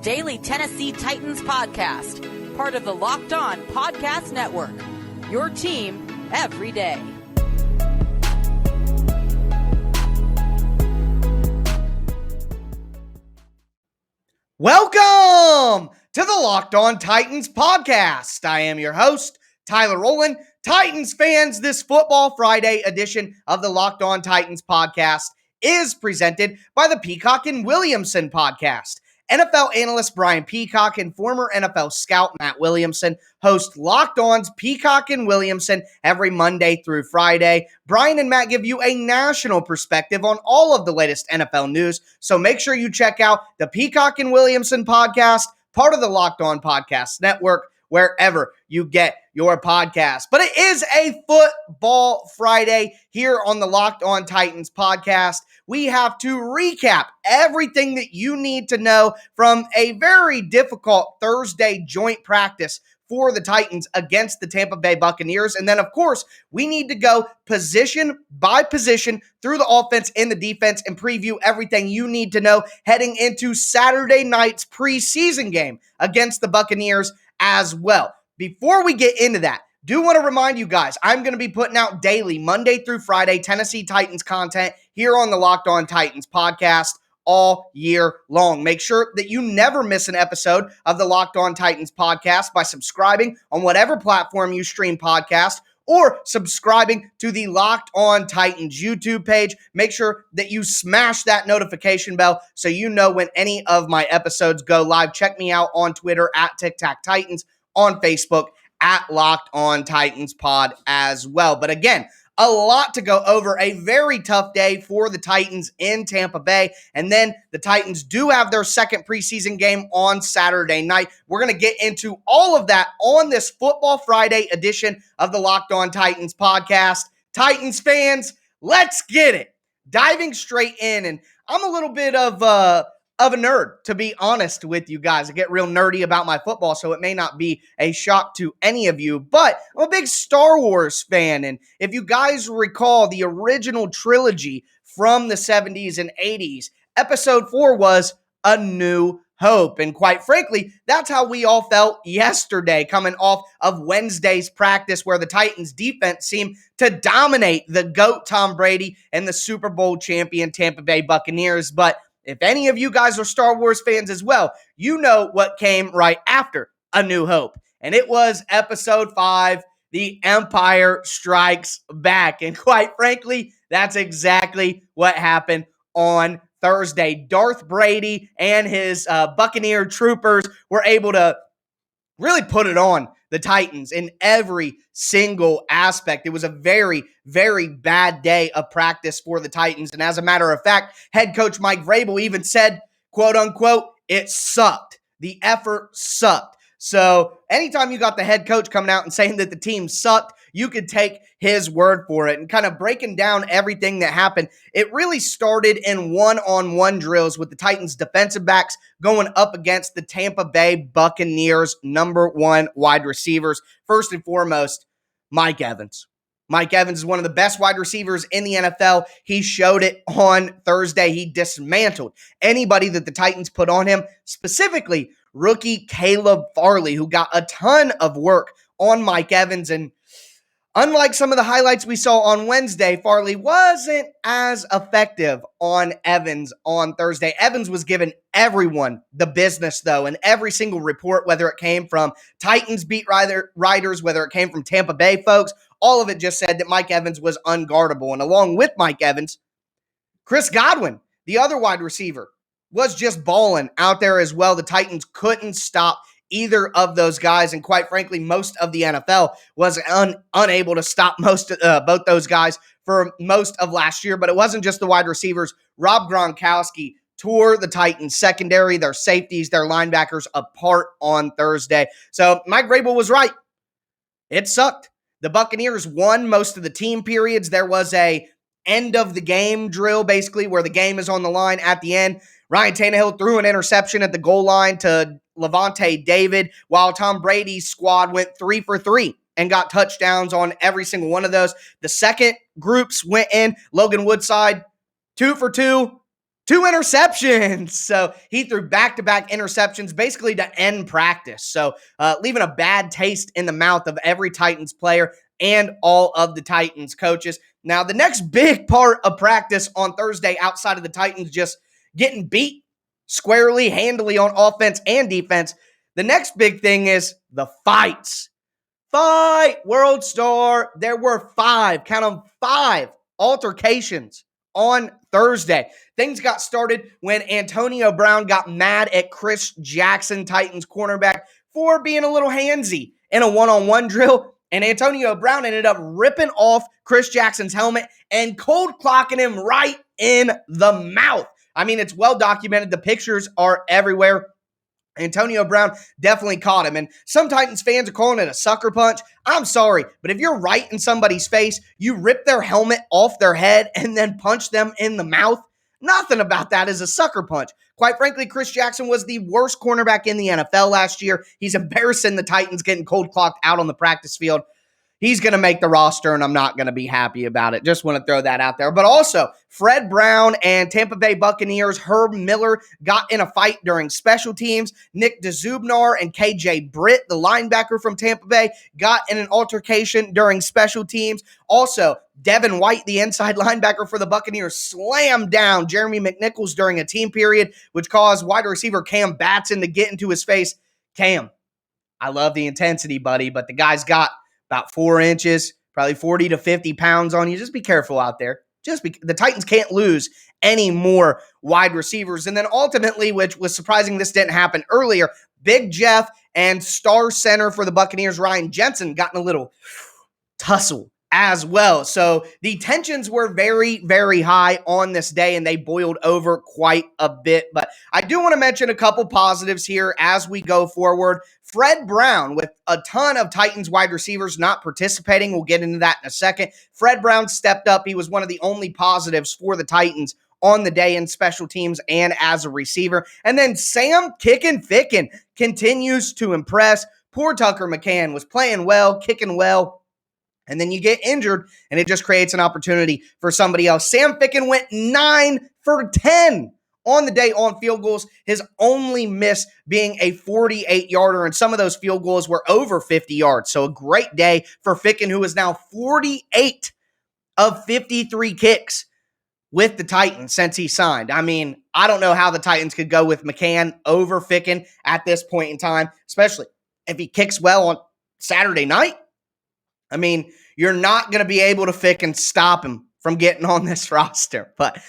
daily Tennessee Titans podcast, part of the Locked On Podcast Network. Your team every day. Welcome to the Locked On Titans podcast. I am your host, Tyler Rowland. Titans fans, this Football Friday edition of the Locked On Titans podcast is presented by the Peacock and Williamson podcast. NFL analyst Brian Peacock and former NFL scout Matt Williamson host Locked On's Peacock and Williamson every Monday through Friday. Brian and Matt give you a national perspective on all of the latest NFL news, so make sure you check out the Peacock and Williamson podcast, part of the Locked On Podcast Network, wherever you get your podcast. But it is a Football Friday here on the Locked On Titans podcast. We have to recap everything that you need to know from a very difficult Thursday joint practice for the Titans against the Tampa Bay Buccaneers. And then, of course, we need to go position by position through the offense and the defense and preview everything you need to know heading into Saturday night's preseason game against the Buccaneers as well. Before we get into that, do want to remind you guys, I'm going to be putting out daily, Monday through Friday, Tennessee Titans content here on the Locked On Titans podcast all year long. Make sure that you never miss an episode of the Locked On Titans podcast by subscribing on whatever platform you stream podcasts or subscribing to the Locked On Titans YouTube page. Make sure that you smash that notification bell so you know when any of my episodes go live. Check me out on Twitter at TicTacTitans, on Facebook at Locked On Titans Pod as well. But again, a lot to go over. A very tough day for the Titans in Tampa Bay. And then the Titans do have their second preseason game on Saturday night. We're going to get into all of that on this Football Friday edition of the Locked On Titans podcast. Titans fans, let's get it. Diving straight in. And I'm a little bit of a nerd, to be honest with you guys. I get real nerdy about my football, so it may not be a shock to any of you, but I'm a big Star Wars fan, and if you guys recall the original trilogy from the 70s and 80s, Episode 4 was A New Hope, and quite frankly, that's how we all felt yesterday, coming off of Wednesday's practice where the Titans defense seemed to dominate the GOAT Tom Brady and the Super Bowl champion Tampa Bay Buccaneers. But if any of you guys are Star Wars fans as well, you know what came right after A New Hope. And it was Episode 5, The Empire Strikes Back. And quite frankly, that's exactly what happened on Thursday. Darth Brady and his Buccaneer troopers were able to really put it on the Titans in every single aspect. It was a very, very bad day of practice for the Titans. And as a matter of fact, head coach Mike Vrabel even said, quote unquote, it sucked. The effort sucked. So anytime you got the head coach coming out and saying that the team sucked, you could take his word for it. And kind of breaking down everything that happened, it really started in one-on-one drills with the Titans defensive backs going up against the Tampa Bay Buccaneers number one wide receivers. First and foremost, Mike Evans. Mike Evans is one of the best wide receivers in the NFL. He showed it on Thursday. He dismantled anybody that the Titans put on him, specifically rookie Caleb Farley, who got a ton of work on Mike Evans. And unlike some of the highlights we saw on Wednesday, Farley wasn't as effective on Evans on Thursday. Evans was giving everyone the business, though, and every single report, whether it came from Titans beat writers, whether it came from Tampa Bay folks, all of it just said that Mike Evans was unguardable. And along with Mike Evans, Chris Godwin, the other wide receiver, was just balling out there as well. The Titans couldn't stop either of those guys, and quite frankly, most of the NFL was unable to stop both those guys for most of last year. But it wasn't just the wide receivers. Rob Gronkowski tore the Titans secondary, their safeties, their linebackers apart on Thursday. So Mike Vrabel was right. It sucked. The Buccaneers won most of the team periods. There was a end of the game drill, basically, where the game is on the line at the end. Ryan Tannehill threw an interception at the goal line to Levante David, while Tom Brady's squad went 3 for 3 and got touchdowns on every single one of those. The second groups went in. Logan Woodside, 2 for 2. 2 interceptions. So he threw back-to-back interceptions basically to end practice. So leaving a bad taste in the mouth of every Titans player and all of the Titans coaches. Now, the next big part of practice on Thursday outside of the Titans just getting beat squarely, handily on offense and defense, the next big thing is the fights. Fight, World Star. There were 5, count them, 5 altercations on Thursday. Things got started when Antonio Brown got mad at Chris Jackson, Titans cornerback, for being a little handsy in a one-on-one drill. And Antonio Brown ended up ripping off Chris Jackson's helmet and cold clocking him right in the mouth. I mean, it's well documented. The pictures are everywhere. Antonio Brown definitely caught him. And some Titans fans are calling it a sucker punch. I'm sorry, but if you're right in somebody's face, you rip their helmet off their head and then punch them in the mouth, nothing about that is a sucker punch. Quite frankly, Chris Jackson was the worst cornerback in the NFL last year. He's embarrassing the Titans getting cold clocked out on the practice field. He's going to make the roster, and I'm not going to be happy about it. Just want to throw that out there. But also, Fred Brown and Tampa Bay Buccaneers Herb Miller got in a fight during special teams. Nick DeZubnar and KJ Britt, the linebacker from Tampa Bay, got in an altercation during special teams. Also, Devin White, the inside linebacker for the Buccaneers, slammed down Jeremy McNichols during a team period, which caused wide receiver Cam Batson to get into his face. Cam, I love the intensity, buddy, but the guy's got about 4 inches, probably 40 to 50 pounds on you. Just be careful out there. The Titans can't lose any more wide receivers. And then ultimately, which was surprising this didn't happen earlier, Big Jeff and star center for the Buccaneers, Ryan Jensen, got in a little tussle as well. So the tensions were very, very high on this day, and they boiled over quite a bit. But I do want to mention a couple positives here as we go forward. Fred Brown, with a ton of Titans wide receivers not participating, we'll get into that in a second. Fred Brown stepped up. He was one of the only positives for the Titans on the day in special teams and as a receiver. And then Sam Kickin' Fickin' continues to impress. Poor Tucker McCann was playing well, kicking well, and then you get injured, and it just creates an opportunity for somebody else. Sam Ficken went 9 for 10 on the day on field goals, his only miss being a 48-yarder, and some of those field goals were over 50 yards. So a great day for Ficken, who is now 48 of 53 kicks with the Titans since he signed. I mean, I don't know how the Titans could go with McCann over Ficken at this point in time, especially if he kicks well on Saturday night. I mean, you're not going to be able to Ficken stop him from getting on this roster. But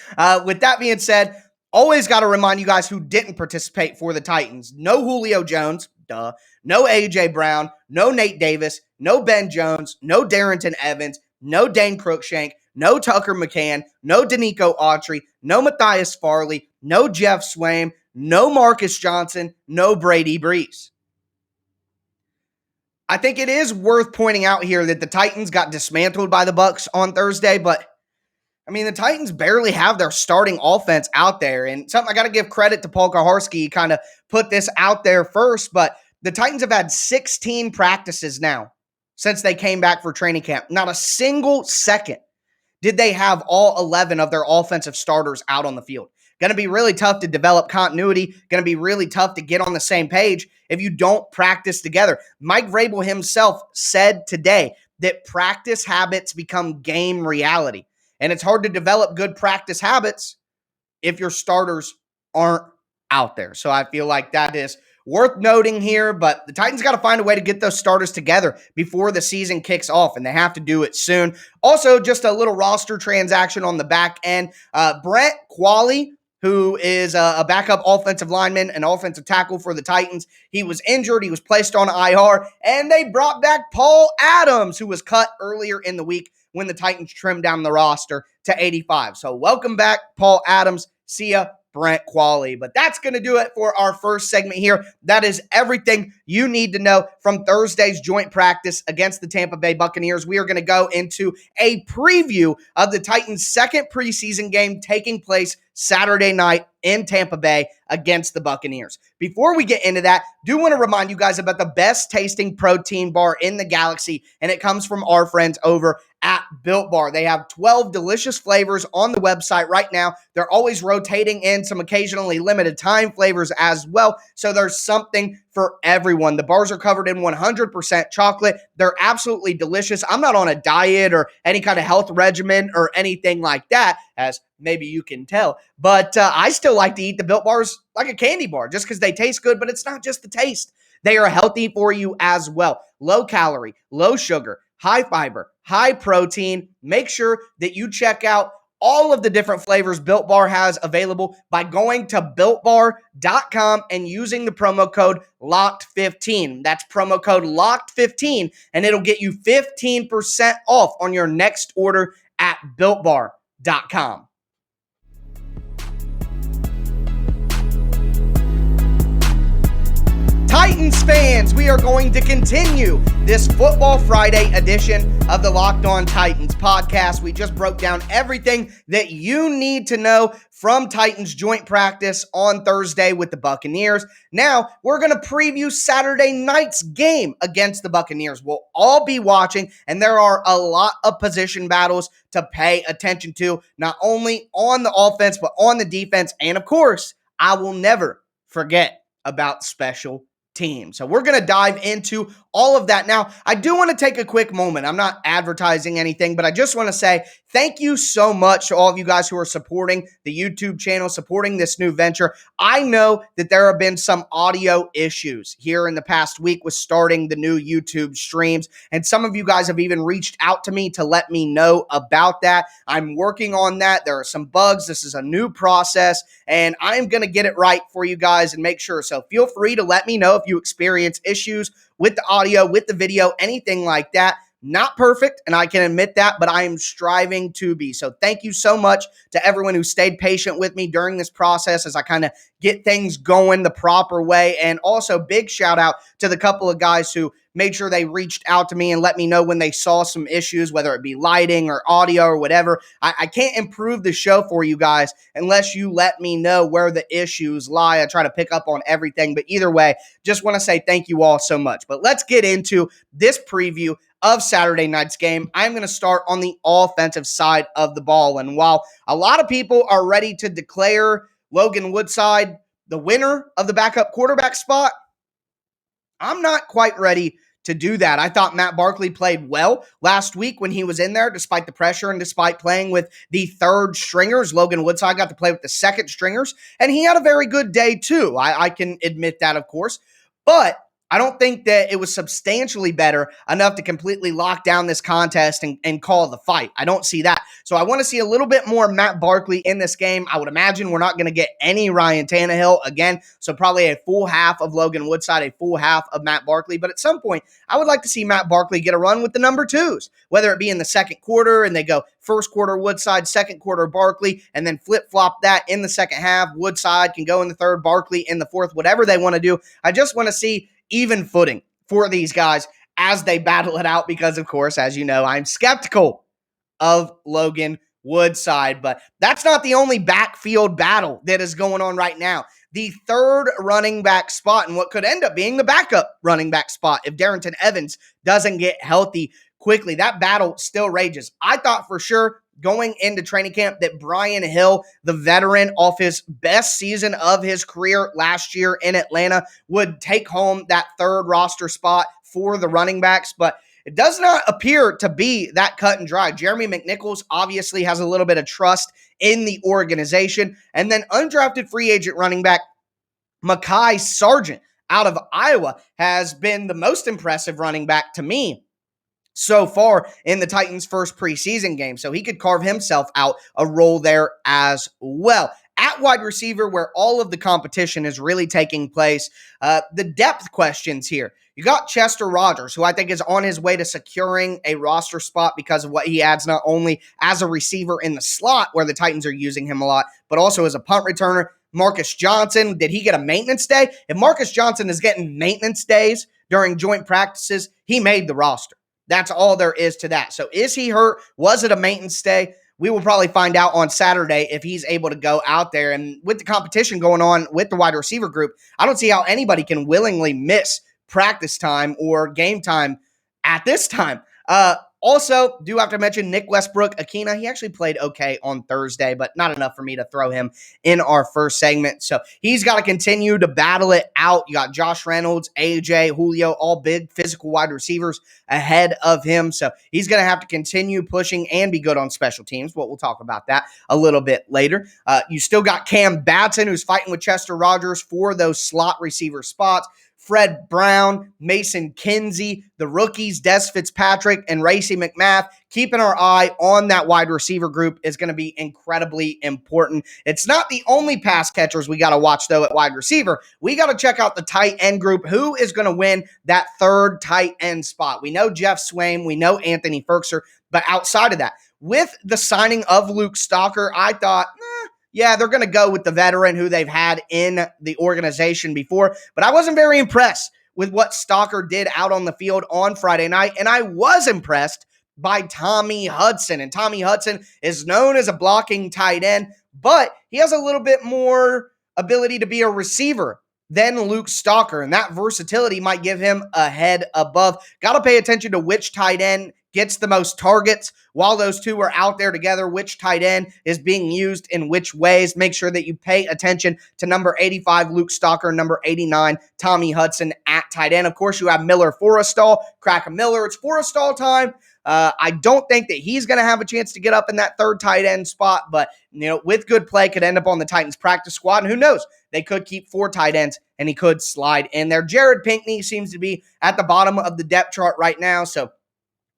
with that being said, always got to remind you guys who didn't participate for the Titans. No Julio Jones, duh. No A.J. Brown, no Nate Davis, no Ben Jones, no Darrington Evans, no Dane Cruikshank, no Tucker McCann, no Danico Autry, no Matthias Farley, no Jeff Swaim, no Marcus Johnson, no Brady Breeze. I think it is worth pointing out here that the Titans got dismantled by the Bucs on Thursday, but I mean, the Titans barely have their starting offense out there. And something I got to give credit to Paul Kaharski. He kind of put this out there first, but the Titans have had 16 practices now since they came back for training camp. Not a single second did they have all 11 of their offensive starters out on the field. Going to be really tough to develop continuity. Going to be really tough to get on the same page if you don't practice together. Mike Vrabel himself said today that practice habits become game reality. And it's hard to develop good practice habits if your starters aren't out there. So I feel like that is worth noting here, but the Titans got to find a way to get those starters together before the season kicks off, and they have to do it soon. Also, just a little roster transaction on the back end. Brent Qualley, who is a backup offensive lineman, an offensive tackle for the Titans. He was injured. He was placed on IR, and they brought back Paul Adams, who was cut earlier in the week when the Titans trimmed down the roster to 85. So welcome back, Paul Adams. See ya, Brent Qualley. But that's going to do it for our first segment here. That is everything you need to know from Thursday's joint practice against the Tampa Bay Buccaneers. We are going to go into a preview of the Titans' second preseason game taking place Saturday night in Tampa Bay against the Buccaneers. Before we get into that, do want to remind you guys about the best tasting protein bar in the galaxy, and it comes from our friends over at Built Bar. They have 12 delicious flavors on the website right now. They're always rotating in some occasionally limited time flavors as well. So there's something for everyone. The bars are covered in 100% chocolate. They're absolutely delicious. I'm not on a diet or any kind of health regimen or anything like that, as maybe you can tell. But I still like to eat the Built Bars like a candy bar just because they taste good, but it's not just the taste. They are healthy for you as well. Low calorie, low sugar, high fiber, high protein. Make sure that you check out all of the different flavors Built Bar has available by going to BuiltBar.com and using the promo code LOCKED15. That's promo code LOCKED15, and it'll get you 15% off on your next order at BuiltBar.com. Titans fans, we are going to continue this Football Friday edition of the Locked On Titans podcast. We just broke down everything that you need to know from Titans joint practice on Thursday with the Buccaneers. Now, we're going to preview Saturday night's game against the Buccaneers. We'll all be watching, and there are a lot of position battles to pay attention to, not only on the offense, but on the defense. And of course, I will never forget about special team. So we're going to dive into all of that. Now, I do want to take a quick moment. I'm not advertising anything, but I just want to say thank you so much to all of you guys who are supporting the YouTube channel, supporting this new venture. I know that there have been some audio issues here in the past week with starting the new YouTube streams, and some of you guys have even reached out to me to let me know about that. I'm working on that. There are some bugs. This is a new process, and I'm going to get it right for you guys and make sure. So feel free to let me know if you experience issues with the audio, with the video, anything like that. Not perfect, and I can admit that, but I am striving to be. So thank you so much to everyone who stayed patient with me during this process as I kind of get things going the proper way. And also big shout out to the couple of guys who made sure they reached out to me and let me know when they saw some issues, whether it be lighting or audio or whatever. I can't improve the show for you guys unless you let me know where the issues lie. I try to pick up on everything, but either way, just want to say thank you all so much. But let's get into this preview of Saturday night's game. I'm going to start on the offensive side of the ball. And while a lot of people are ready to declare Logan Woodside the winner of the backup quarterback spot, I'm not quite ready to do that. I thought Matt Barkley played well last week when he was in there, despite the pressure and despite playing with the third stringers. Logan Woodside got to play with the second stringers, and he had a very good day too. I can admit that, of course, but I don't think that it was substantially better enough to completely lock down this contest and call the fight. I don't see that. So I want to see a little bit more Matt Barkley in this game. I would imagine we're not going to get any Ryan Tannehill again, so probably a full half of Logan Woodside, a full half of Matt Barkley. But at some point, I would like to see Matt Barkley get a run with the number twos, whether it be in the second quarter and they go first quarter Woodside, second quarter Barkley, and then flip-flop that in the second half. Woodside can go in the third, Barkley in the fourth, whatever they want to do. I just want to see even footing for these guys as they battle it out because, of course, as you know, I'm skeptical of Logan Woodside. But that's not the only backfield battle that is going on right now. The third running back spot and what could end up being the backup running back spot if Darrington Evans doesn't get healthy quickly. That battle still rages. I thought for sure going into training camp that Brian Hill, the veteran off his best season of his career last year in Atlanta, would take home that third roster spot for the running backs, but it does not appear to be that cut and dry. Jeremy McNichols obviously has a little bit of trust in the organization, and then undrafted free agent running back Mekhi Sargent out of Iowa has been the most impressive running back to me so far in the Titans' first preseason game. So he could carve himself out a role there as well. At wide receiver, where all of the competition is really taking place, the depth questions here. You got Chester Rogers, who I think is on his way to securing a roster spot because of what he adds not only as a receiver in the slot, where the Titans are using him a lot, but also as a punt returner. Marcus Johnson, did he get a maintenance day? If Marcus Johnson is getting maintenance days during joint practices, he made the roster. That's all there is to that. So is he hurt? Was it a maintenance day? We will probably find out on Saturday if he's able to go out there. And with the competition going on with the wide receiver group, I don't see how anybody can willingly miss practice time or game time at this time. Also, do have to mention Nick Westbrook, Akina. He actually played okay on Thursday, but not enough for me to throw him in our first segment. So he's got to continue to battle it out. You got Josh Reynolds, AJ, Julio, all big physical wide receivers ahead of him. So he's going to have to continue pushing and be good on special teams. But we'll talk about that a little bit later. You still got Cam Batson, who's fighting with Chester Rogers for those slot receiver spots. Fred Brown, Mason Kinsey, the rookies, Des Fitzpatrick, and Racey McMath. Keeping our eye on that wide receiver group is going to be incredibly important. It's not the only pass catchers we got to watch, though, at wide receiver. We got to check out the tight end group. Who is going to win that third tight end spot? We know Jeff Swaim. We know Anthony Ferkser. But outside of that, with the signing of Luke Stalker, I thought, yeah, they're going to go with the veteran who they've had in the organization before. But I wasn't very impressed with what Stalker did out on the field on Friday night. And I was impressed by Tommy Hudson. And Tommy Hudson is known as a blocking tight end, but he has a little bit more ability to be a receiver than Luke Stalker. And that versatility might give him a head above. Got to pay attention to which tight end gets the most targets while those two are out there together, which tight end is being used in which ways. Make sure that you pay attention to number 85, Luke Stalker, number 89, Tommy Hudson at tight end. Of course, you have Miller Forrestall, Kraken Miller. It's Forrestall time. I don't think that he's going to have a chance to get up in that third tight end spot, but with good play could end up on the Titans practice squad, and who knows? They could keep 4 tight ends, and he could slide in there. Jared Pinkney seems to be at the bottom of the depth chart right now, so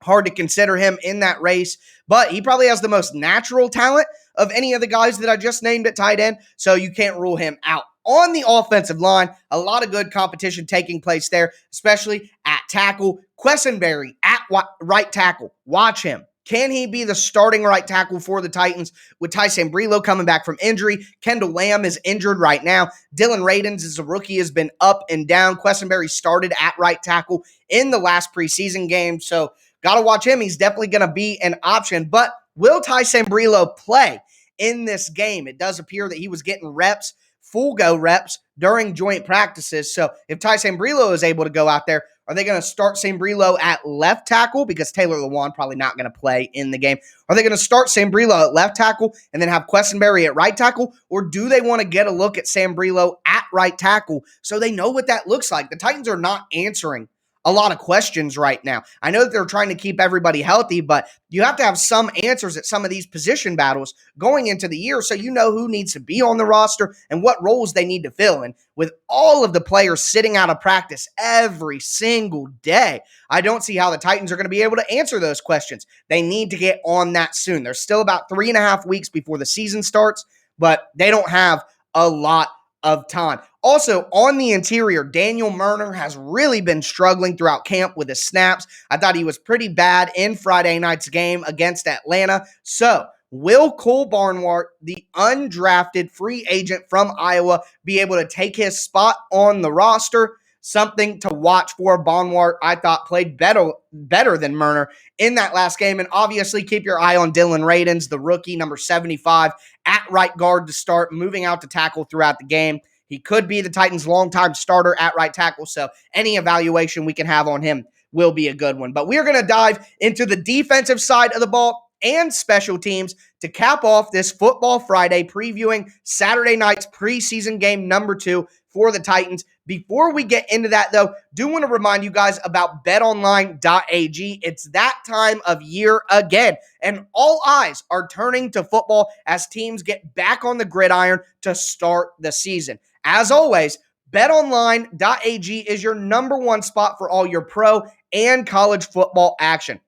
hard to consider him in that race, but he probably has the most natural talent of any of the guys that I just named at tight end, so you can't rule him out. On the offensive line, a lot of good competition taking place there, especially at tackle. Quessenberry at right tackle. Watch him. Can he be the starting right tackle for the Titans with Ty Sambrilo coming back from injury? Kendall Lamb is injured right now. Dylan Radins, as a rookie, has been up and down. Quessenberry started at right tackle in the last preseason game, so got to watch him. He's definitely going to be an option, but will Ty Sambrilo play in this game? It does appear that he was getting reps, full go reps during joint practices. So if Ty Sambrilo is able to go out there, are they going to start Sambrilo at left tackle because Taylor Lewan probably not going to play in the game? Are they going to start Sambrilo at left tackle and then have Quessenberry at right tackle? Or do they want to get a look at Sambrilo at right tackle so they know what that looks like? The Titans are not answering a lot of questions right now. I know that they're trying to keep everybody healthy, but you have to have some answers at some of these position battles going into the year so you know who needs to be on the roster and what roles they need to fill. And with all of the players sitting out of practice every single day, I don't see how the Titans are going to be able to answer those questions. They need to get on that soon. There's still about 3.5 weeks before the season starts, but they don't have a lot of time. Also, on the interior, Daniel Murner has really been struggling throughout camp with his snaps. I thought he was pretty bad in Friday night's game against Atlanta. So, will Cole Barnwart, the undrafted free agent from Iowa, be able to take his spot on the roster? Something to watch for. Barnwart, I thought, played better than Murner in that last game. And obviously, keep your eye on Dylan Radins, the rookie, number 75, at right guard to start, moving out to tackle throughout the game. He could be the Titans' longtime starter at right tackle, so any evaluation we can have on him will be a good one. But we are going to dive into the defensive side of the ball and special teams to cap off this Football Friday, previewing Saturday night's preseason game number 2 for the Titans. Before we get into that, though, do want to remind you guys about betonline.ag. It's that time of year again, and all eyes are turning to football as teams get back on the gridiron to start the season. As always, betonline.ag is your number one spot for all your pro and college football action.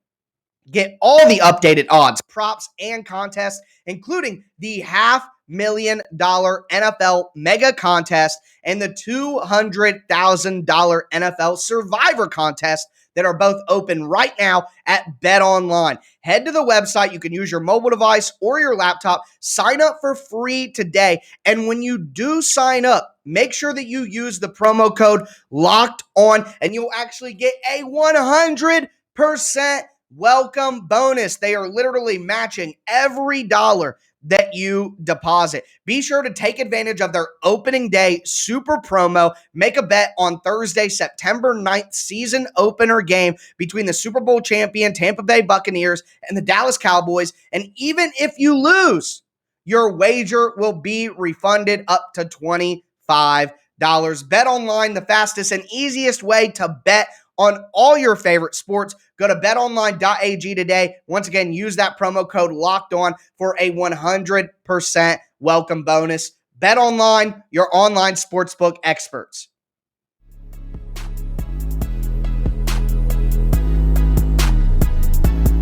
Get all the updated odds, props, and contests, including the $500,000 NFL Mega Contest and the $200,000 NFL Survivor Contest that are both open right now at BetOnline. Head to the website. You can use your mobile device or your laptop. Sign up for free today. And when you do sign up, make sure that you use the promo code LOCKEDON, and you'll actually get a 100% welcome bonus. They are literally matching every dollar that you deposit. Be sure to take advantage of their opening day super promo. Make a bet on Thursday, September 9th, season opener game between the Super Bowl champion Tampa Bay Buccaneers and the Dallas Cowboys. And even if you lose, your wager will be refunded up to $25. Bet online, the fastest and easiest way to bet on all your favorite sports. Go to betonline.ag today. Once again, use that promo code LOCKEDON for a 100% welcome bonus. BetOnline, your online sportsbook experts.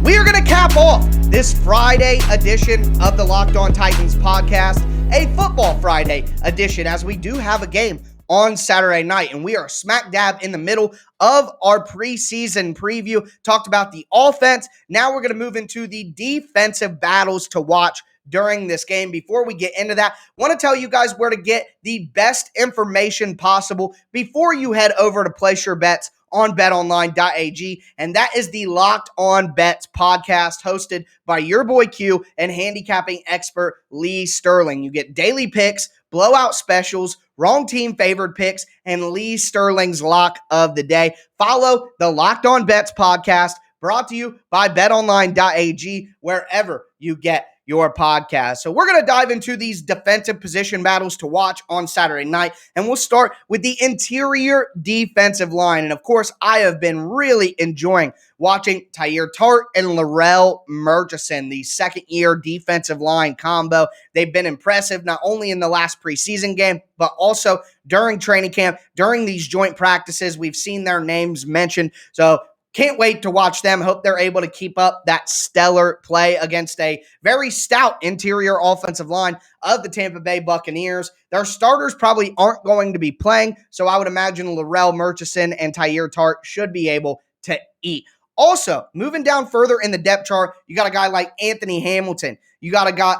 We are going to cap off this Friday edition of the Locked On Titans podcast, a Football Friday edition, as we do have a game on Saturday night, and we are smack dab in the middle of our preseason preview. Talked about the offense. Now we're going to move into the defensive battles to watch during this game. Before we get into that, I want to tell you guys where to get the best information possible before you head over to place your bets on betonline.ag, and that is the Locked On Bets podcast hosted by your boy Q and handicapping expert Lee Sterling. You get daily picks, blowout specials, wrong team favored picks, and Lee Sterling's lock of the day. Follow the Locked On Bets podcast, brought to you by betonline.ag, wherever you get your podcast. So we're going to dive into these defensive position battles to watch on Saturday night, and we'll start with the interior defensive line. And of course, I have been really enjoying watching Tyir Tart and Larrell Murchison, the second-year defensive line combo. They've been impressive not only in the last preseason game, but also during training camp, during these joint practices. We've seen their names mentioned. So can't wait to watch them. Hope they're able to keep up that stellar play against a very stout interior offensive line of the Tampa Bay Buccaneers. Their starters probably aren't going to be playing, so I would imagine Larrell Murchison and Tyir Tart should be able to eat. Also, moving down further in the depth chart, you got a guy like Anthony Hamilton. You got a guy,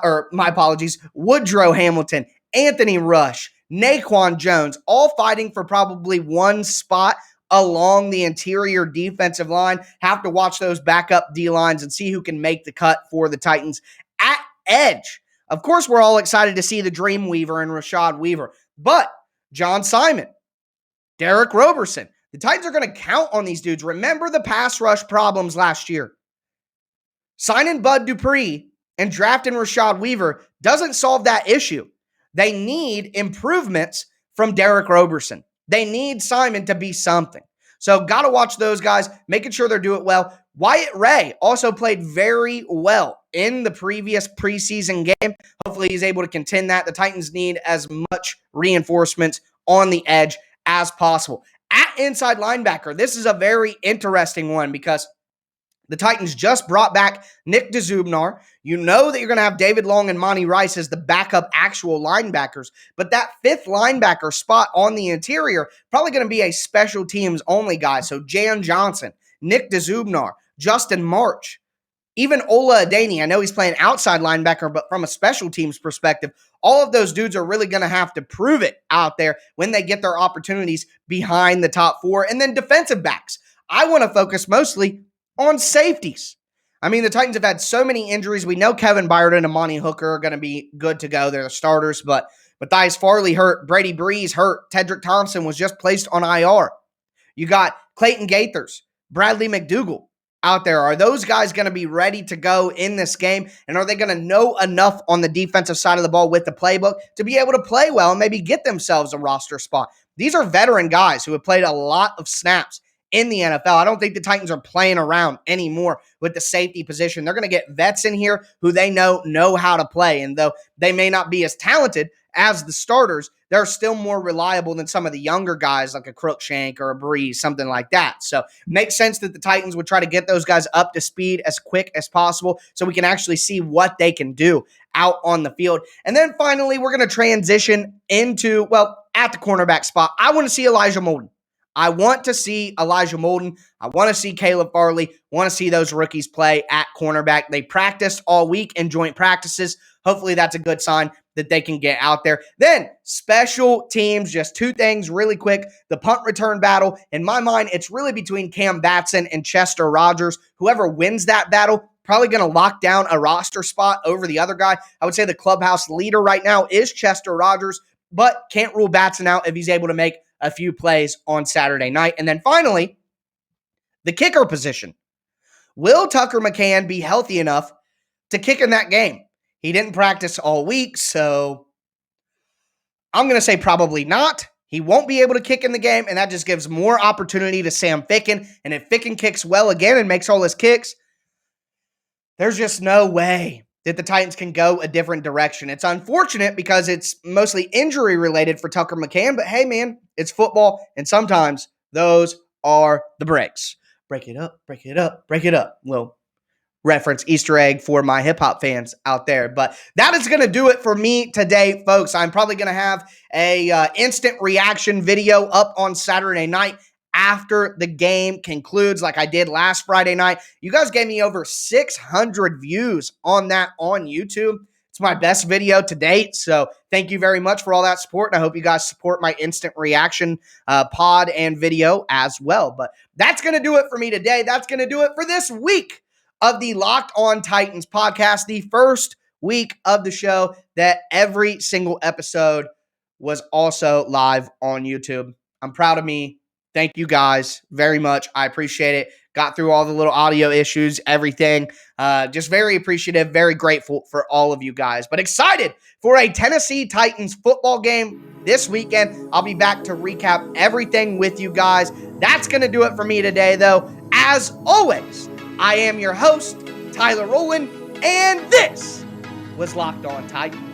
Woodrow Hamilton, Anthony Rush, Naquan Jones, all fighting for probably one spot along the interior defensive line. Have to watch those backup D-lines and see who can make the cut for the Titans. At edge, of course, we're all excited to see the Dream Weaver and Rashad Weaver, but John Simon, Derek Roberson, the Titans are going to count on these dudes. Remember the pass rush problems last year. Signing Bud Dupree and drafting Rashad Weaver doesn't solve that issue. They need improvements from Derek Roberson. They need Simon to be something. So got to watch those guys, making sure they're doing well. Wyatt Ray also played very well in the previous preseason game. Hopefully he's able to contend that. The Titans need as much reinforcements on the edge as possible. At inside linebacker, this is a very interesting one because the Titans just brought back Nick Dzubnar. You know that you're going to have David Long and Monty Rice as the backup actual linebackers, but that fifth linebacker spot on the interior probably going to be a special teams only guy. So Jan Johnson, Nick Dzubnar, Justin March, even Ola Adeni. I know he's playing outside linebacker, but from a special teams perspective, all of those dudes are really going to have to prove it out there when they get their opportunities behind the top four. And then defensive backs. I want to focus mostly on safeties. I mean, the Titans have had so many injuries. We know Kevin Byard and Amani Hooker are going to be good to go. They're the starters, but Matthias Farley hurt. Brady Breeze hurt. Tedrick Thompson was just placed on IR. You got Clayton Gaithers, Bradley McDougall out there. Are those guys going to be ready to go in this game? And are they going to know enough on the defensive side of the ball with the playbook to be able to play well and maybe get themselves a roster spot? These are veteran guys who have played a lot of snaps in the NFL. I don't think the Titans are playing around anymore with the safety position. They're going to get vets in here who they know how to play. And though they may not be as talented as the starters, they're still more reliable than some of the younger guys like a Crookshank or a Breeze, something like that. So it makes sense that the Titans would try to get those guys up to speed as quick as possible so we can actually see what they can do out on the field. And then finally, we're going to transition into, at the cornerback spot, I want to see Elijah Molden. I want to see Elijah Molden. I want to see Caleb Farley. Want to see those rookies play at cornerback. They practiced all week in joint practices. Hopefully that's a good sign that they can get out there. Then special teams, just two things really quick. The punt return battle. In my mind, it's really between Cam Batson and Chester Rogers. Whoever wins that battle probably going to lock down a roster spot over the other guy. I would say the clubhouse leader right now is Chester Rogers, but can't rule Batson out if he's able to make a few plays on Saturday night. And then finally, the kicker position. Will Tucker McCann be healthy enough to kick in that game? He didn't practice all week, so I'm going to say probably not. He won't be able to kick in the game, and that just gives more opportunity to Sam Ficken. And if Ficken kicks well again and makes all his kicks, there's just no way that the Titans can go a different direction. It's unfortunate because it's mostly injury related for Tucker McCann, but hey, man, it's football, and sometimes those are the breaks. Break it up, break it up, break it up. Well, reference Easter egg for my hip-hop fans out there. But that is going to do it for me today, folks. I'm probably going to have a instant reaction video up on Saturday night after the game concludes, like I did last Friday night. You guys gave me over 600 views on that on YouTube. It's my best video to date, so thank you very much for all that support, and I hope you guys support my instant reaction pod and video as well. But that's going to do it for me today. That's going to do it for this week of the Locked On Titans podcast, the first week of the show that every single episode was also live on YouTube. I'm proud of me. Thank you guys very much. I appreciate it. Got through all the little audio issues, everything. Just very appreciative, very grateful for all of you guys. But excited for a Tennessee Titans football game this weekend. I'll be back to recap everything with you guys. That's going to do it for me today, though. As always, I am your host, Tyler Rowland, and this was Locked On Titans.